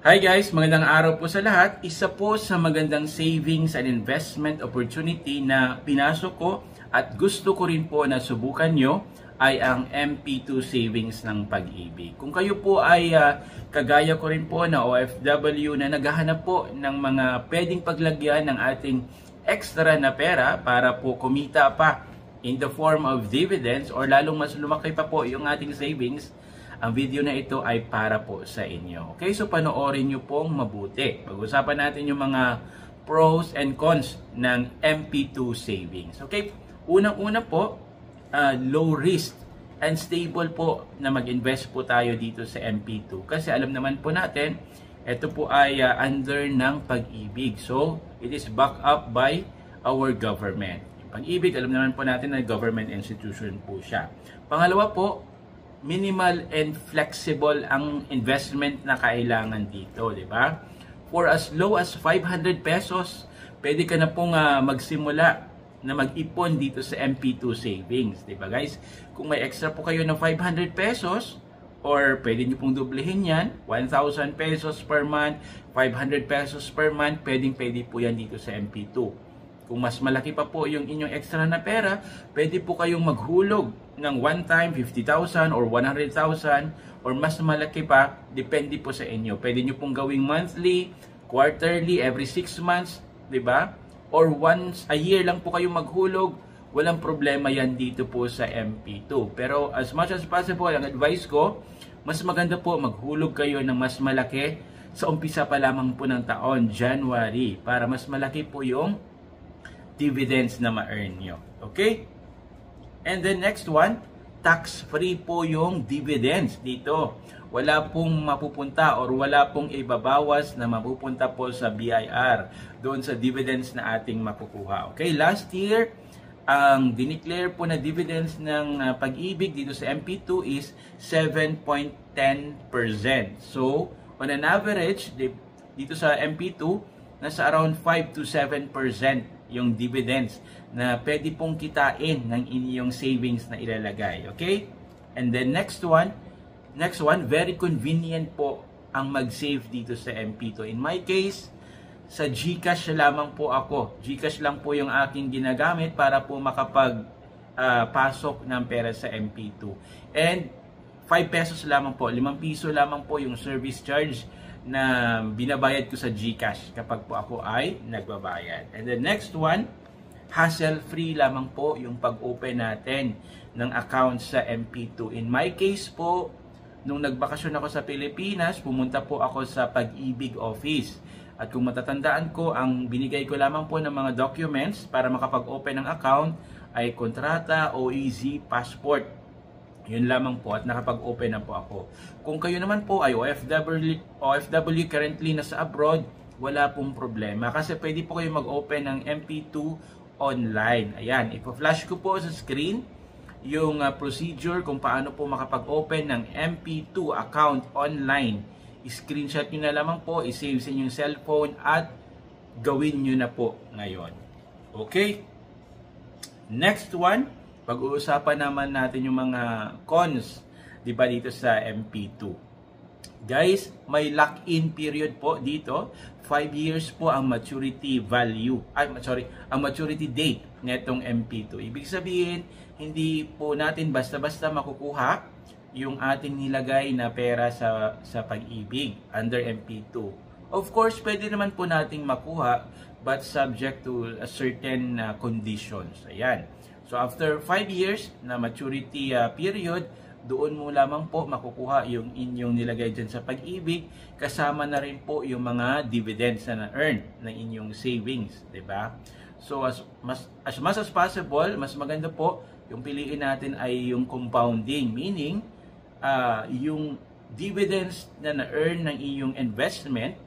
Hi guys, magandang araw po sa lahat. Isa po sa magandang savings and investment opportunity na pinasok ko at gusto ko rin po na subukan nyo ay ang MP2 Savings ng Pag-ibig. Kung kayo po ay kagaya ko rin po na OFW na naghahanap po ng mga pwedeng paglagyan ng ating extra na pera para po kumita pa in the form of dividends or lalong mas lumaki pa po yung ating savings, ang video na ito ay para po sa inyo. Okay, so panoorin nyo pong mabuti. Pag-usapan natin yung mga pros and cons ng MP2 savings. Okay, unang-una po, low risk and stable po na mag-invest po tayo dito sa MP2. Kasi alam naman po natin, ito po ay under ng Pag-ibig. So, it is backed up by our government. Yung Pag-ibig, alam naman po natin na government institution po siya. Pangalawa po, minimal and flexible ang investment na kailangan dito, di ba? For as low as 500 pesos, pwede ka na pong magsimula na mag-ipon dito sa MP2 savings, di ba guys? Kung may extra po kayo ng 500 pesos, or pwede nyo pong doblehin yan, 1,000 pesos per month, 500 pesos per month, pwede po yan dito sa MP2. Kung mas malaki pa po yung inyong extra na pera, pwede po kayong maghulog ng one time 50,000 or 100,000 or mas malaki pa, depende po sa inyo. Pwede nyo pong gawing monthly, quarterly, every 6 months, di ba? Or once a year lang po kayong maghulog, walang problema yan dito po sa MP2. Pero as much as possible, ang advice ko, mas maganda po maghulog kayo ng mas malaki sa umpisa pa lamang po ng taon, January, para mas malaki po yung dividends na ma-earn nyo. Okay? And then next one, tax-free po yung dividends dito. Wala pong mapupunta or wala pong ibabawas na mapupunta po sa BIR doon sa dividends na ating makukuha. Okay? Last year, ang dineclare po na dividends ng Pag-ibig dito sa MP2 is 7.10%. So, on an average, dito sa MP2, nasa around 5 to 7% yung dividends na pwede pong kitain ng inyong savings na ilalagay. Okay? And then next one, very convenient po ang mag-save dito sa MP2. In my case, sa GCash lamang po ako. GCash lang po yung aking ginagamit para po makapag-pasok ng pera sa MP2. And 5 pesos lamang po, 5 piso lamang po yung service charge na binabayad ko sa GCash kapag po ako ay nagbabayad. And the next one, hassle-free lamang po yung pag-open natin ng account sa MP2. In my case po, nung nagbakasyon ako sa Pilipinas, pumunta po ako sa Pag-ibig office. At kung matatandaan ko, ang binigay ko lamang po ng mga documents para makapag-open ng account ay kontrata, OEZ, passport. Yun lamang po at nakapag-open na po ako. Kung kayo naman po ay OFW currently nasa abroad, wala pong problema kasi pwede po kayo mag-open ng MP2 online. Ayan, ipa-flash ko po sa screen yung procedure kung paano po makapag-open ng MP2 account online. I-screenshot nyo na lamang po, i-save sa inyong cellphone at gawin nyo na po ngayon. Okay? Next one, pag-uusapan naman natin yung mga cons, di ba, dito sa MP2. Guys, may lock-in period po dito. 5 years po ang maturity value. Ang maturity date netong MP2. Ibig sabihin, hindi po natin basta-basta makukuha yung ating nilagay na pera sa Pag-ibig under MP2. Of course, pwede naman po nating makuha but subject to a certain conditions. Ayan. So after 5 years na maturity period, doon mo lamang po makukuha yung inyong nilagay dyan sa Pag-ibig, kasama na rin po yung mga dividends na na-earn ng inyong savings, di ba? So as much as possible, mas maganda po yung piliin natin ay yung compounding, meaning yung dividends na na-earn ng inyong investment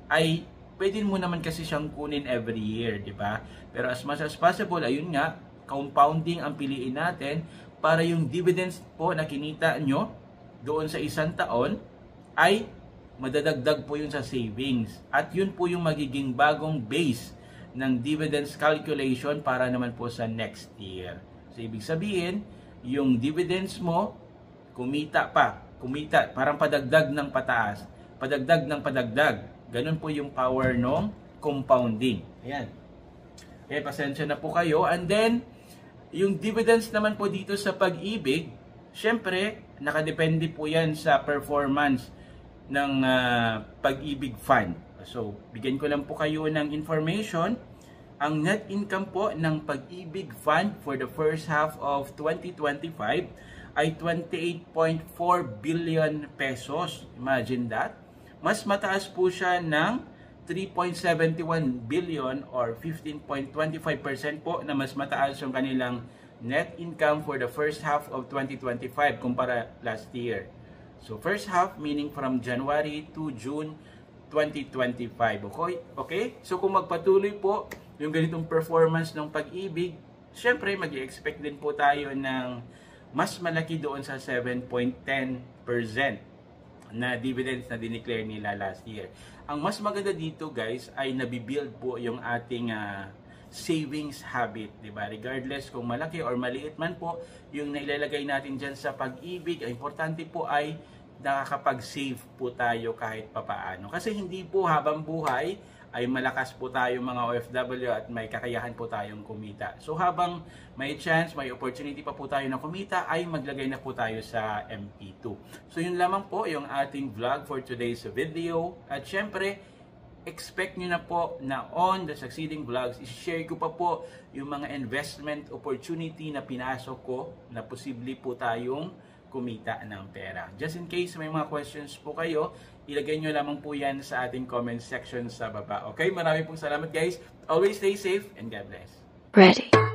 ay pwede mo naman kasi siyang kunin every year, di ba? Pero as much as possible, ayun nga, compounding ang piliin natin para yung dividends po na kinita nyo doon sa isang taon ay madadagdag po yun sa savings. At yun po yung magiging bagong base ng dividends calculation para naman po sa next year. So, ibig sabihin, yung dividends mo, kumita, parang padagdag ng pataas. padagdag ng padagdag. Ganun po yung power ng compounding. Ayan. Eh, pasensya na po kayo. And then, yung dividends naman po dito sa Pag-ibig, syempre, nakadepende po yan sa performance ng Pag-ibig Fund. So, bigyan ko lang po kayo ng information. Ang net income po ng Pag-ibig Fund for the first half of 2025 ay 28.4 billion pesos. Imagine that. Mas mataas po siya ng 3.71 billion or 15.25% po na mas mataas yung kanilang net income for the first half of 2025 kumpara last year. So first half meaning from January to June 2025. Okay? So kung magpatuloy po yung ganitong performance ng Pag-ibig, syempre mag-i-expect din po tayo ng mas malaki doon sa 7.10% na dividends na dineclare nila last year. Ang mas maganda dito guys ay nabibuild po yung ating savings habit, di ba? Regardless kung malaki or maliit man po yung nailalagay natin dyan sa Pag-ibig, ang importante po ay nakakapag-save po tayo kahit papaano. Kasi hindi po habang buhay ay malakas po tayo mga OFW at may kakayahan po tayong kumita. So habang may chance, may opportunity pa po tayo na kumita, ay maglagay na po tayo sa MP2. So yun lamang po yung ating vlog for today's video. At syempre, expect nyo na po na on the succeeding vlogs, i-share ko pa po yung mga investment opportunity na pinasok ko na posible po tayong kumita ng pera. Just in case may mga questions po kayo, ilagay nyo lamang po yan sa ating comment section sa baba. Okay? Marami pong salamat guys. Always stay safe and God bless. Ready.